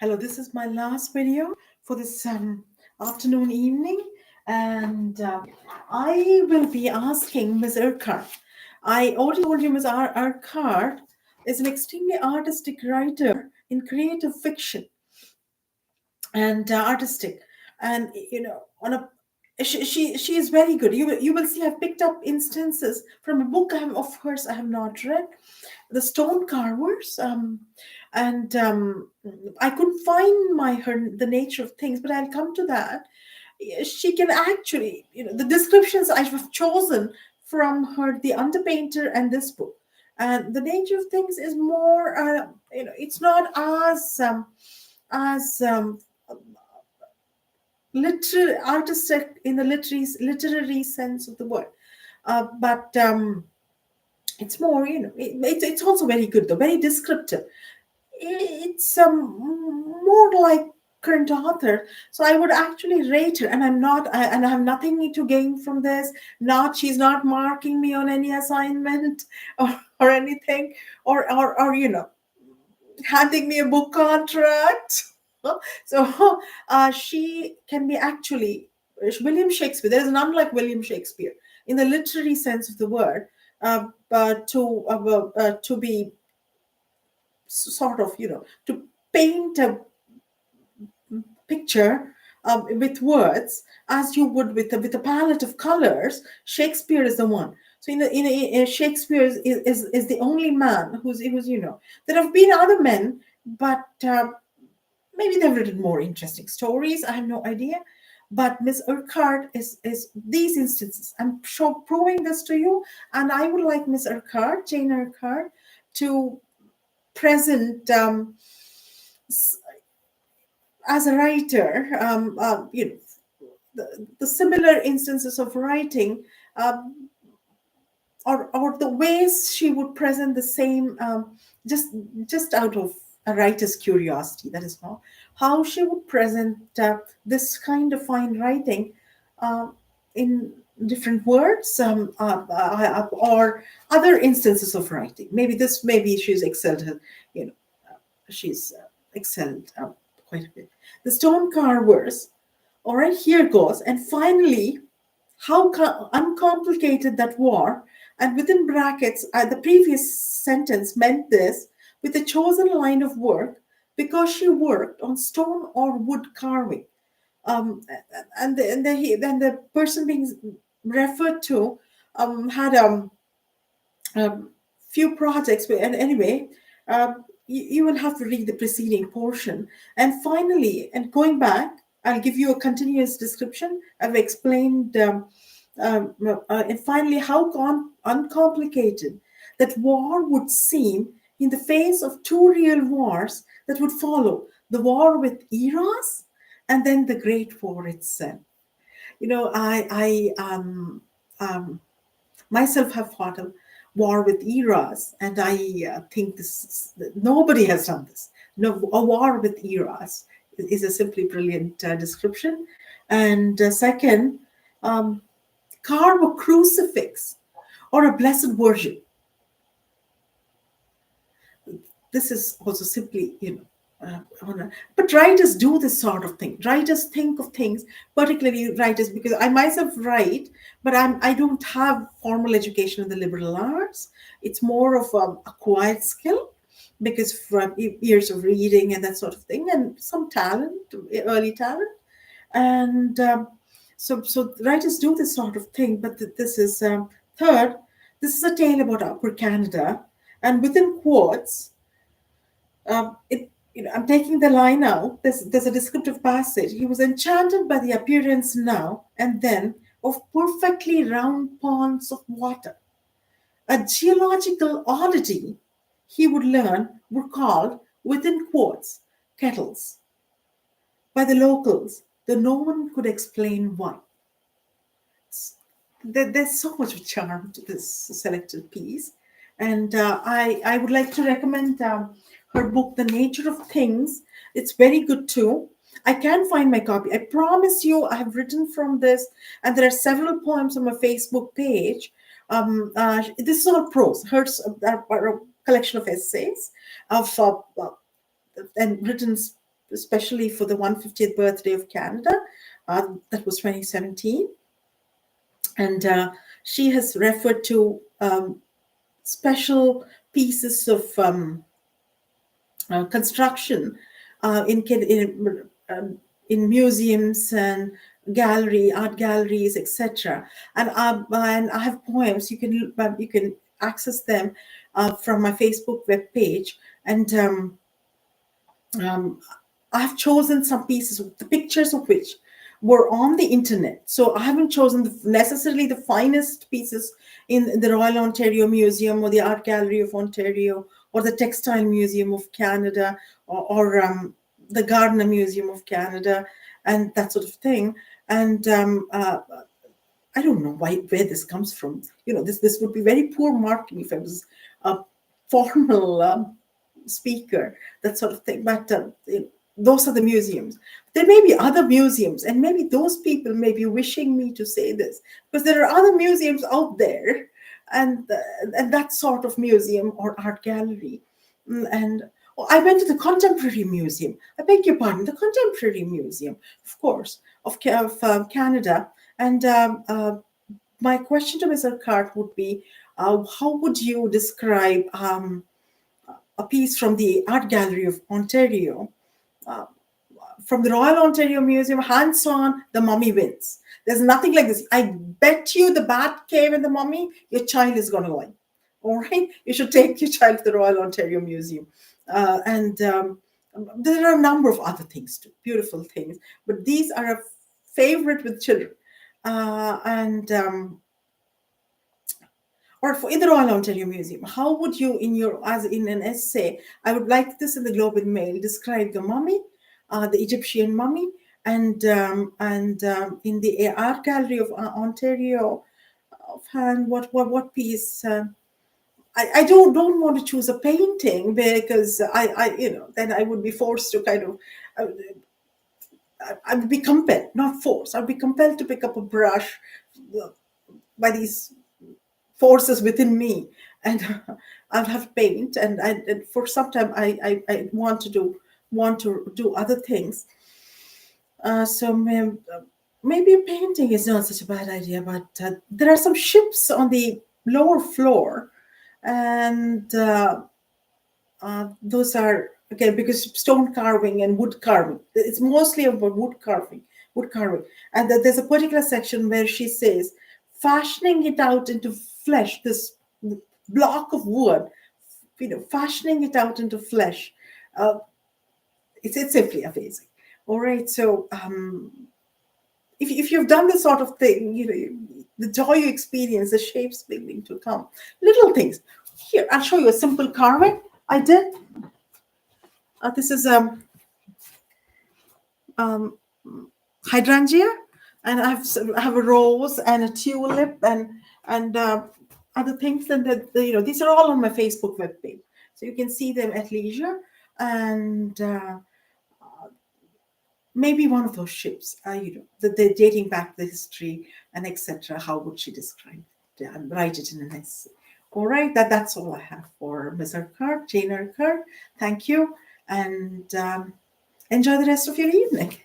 Hello, this is my last video for this afternoon, evening, and I will be asking Ms. Urquhart. I already told you Ms. Urquhart is an extremely artistic writer in creative fiction and artistic, and on a she is very good. You will see I've picked up instances from a book of hers I have not read, the stone carvers, and I couldn't find the nature of things, but I'll come to that. She can actually, the descriptions I have chosen from her, the underpainter, and this book, and the nature of things is more, it's not as literary artistic in the literary sense of the word, but it's more, it's also very good though, very descriptive. It's more like current author, so I would actually rate her, and and I have nothing to gain from this. Not She's not marking me on any assignment or anything, or handing me a book contract. So she can be actually William Shakespeare. There is none like William Shakespeare in the literary sense of the word, to be sort of, to paint a picture with words as you would with a palette of colors. Shakespeare is the one. So Shakespeare is the only man who's there have been other men, but maybe they've written more interesting stories. I have no idea. But Miss Urquhart is these instances. I'm sure proving this to you, and I would like Miss Urquhart, Jane Urquhart, to present as a writer, the similar instances of writing, or the ways she would present the same, just just out of a writer's curiosity. That is how she would present this kind of fine writing in different words, or other instances of writing. Maybe she's excelled her, you know she's excelled quite a bit. The stone carvers. All right, here goes. And finally, how uncomplicated that war. And within brackets, the previous sentence meant this: with a chosen line of work, because she worked on stone or wood carving. And the person being referred to had few projects, and anyway, you will have to read the preceding portion. And finally, and going back, I'll give you a continuous description. I've explained, and finally, how uncomplicated that war would seem in the face of two real wars that would follow: the war with Eros, and then the Great War itself. I myself have fought a war with eras, and I think nobody has done this. No, a war with eras is a simply brilliant description. And second, um, carve a crucifix or a Blessed Virgin. This is also simply, but writers do this sort of thing. Writers think of things, particularly writers, because I myself write, but I don't have formal education in the liberal arts. It's more of a quiet skill, because from years of reading and that sort of thing, and some talent, early talent. And so writers do this sort of thing. But this is third. This is a tale about Upper Canada, and within quotes, I'm taking the line out. There's a descriptive passage. He was enchanted by the appearance now and then of perfectly round ponds of water. A geological oddity, he would learn, were called, within quotes, kettles, by the locals, though no one could explain why. There's so much charm to this selected piece. And I would like to recommend her book, The Nature of Things. It's very good too. I can't find my copy. I promise you, I have written from this, and there are several poems on my Facebook page. This is all prose. Hers are a collection of essays of and written especially for the 150th birthday of Canada. That was 2017. And she has referred to special pieces of construction in museums and art galleries, etc. And I have poems. You can access them from my Facebook webpage, and um, I've chosen some pieces, the pictures of which were on the internet. So I haven't chosen necessarily the finest pieces in the Royal Ontario Museum or the Art Gallery of Ontario or the Textile Museum of Canada or the Gardner Museum of Canada and that sort of thing. And I don't know where this comes from. This would be very poor marketing if I was a formal speaker, that sort of thing. But those are the museums. There may be other museums, and maybe those people may be wishing me to say this because there are other museums out there, and that sort of museum or art gallery. And I went to the Contemporary Museum. I beg your pardon, the Contemporary Museum, of course, of Canada. And my question to Mr. Urquhart would be, how would you describe a piece from the Art Gallery of Ontario, uh, from the Royal Ontario Museum, hands-on, The Mummy wins. There's nothing like this. I bet you the Bat Cave and the Mummy, your child is going to win. All right? You should take your child to the Royal Ontario Museum. And there are a number of other things too, beautiful things. But these are a favorite with children. Or in the Royal Ontario Museum, how would you, as in an essay, I would like this in the Globe and Mail, describe the mummy, the Egyptian mummy, and in the Art Gallery of Ontario, offhand, what piece? I don't want to choose a painting because then I would be forced to kind of. I would be compelled, not forced. I'd be compelled to pick up a brush by these forces within me, and I'll have paint, and for some time I want to do other things. So maybe a painting is not such a bad idea, but there are some ships on the lower floor, and those are again because stone carving and wood carving. It's mostly about wood carving, and there's a particular section where she says, fashioning it out into flesh, this block of wood, fashioning it out into flesh. It's simply amazing. All right, so if you've done this sort of thing, the joy you experience, the shapes beginning to come, little things. Here, I'll show you a simple carving I did. This is hydrangea, and I have a rose and a tulip and other things, and these are all on my Facebook webpage, so you can see them at leisure. And maybe one of those ships, they're dating back the history and etc. How would she describe it? And write it in an essay. All right, that's all I have for Ms. Urquhart, Jane Urquhart. Thank you, and enjoy the rest of your evening.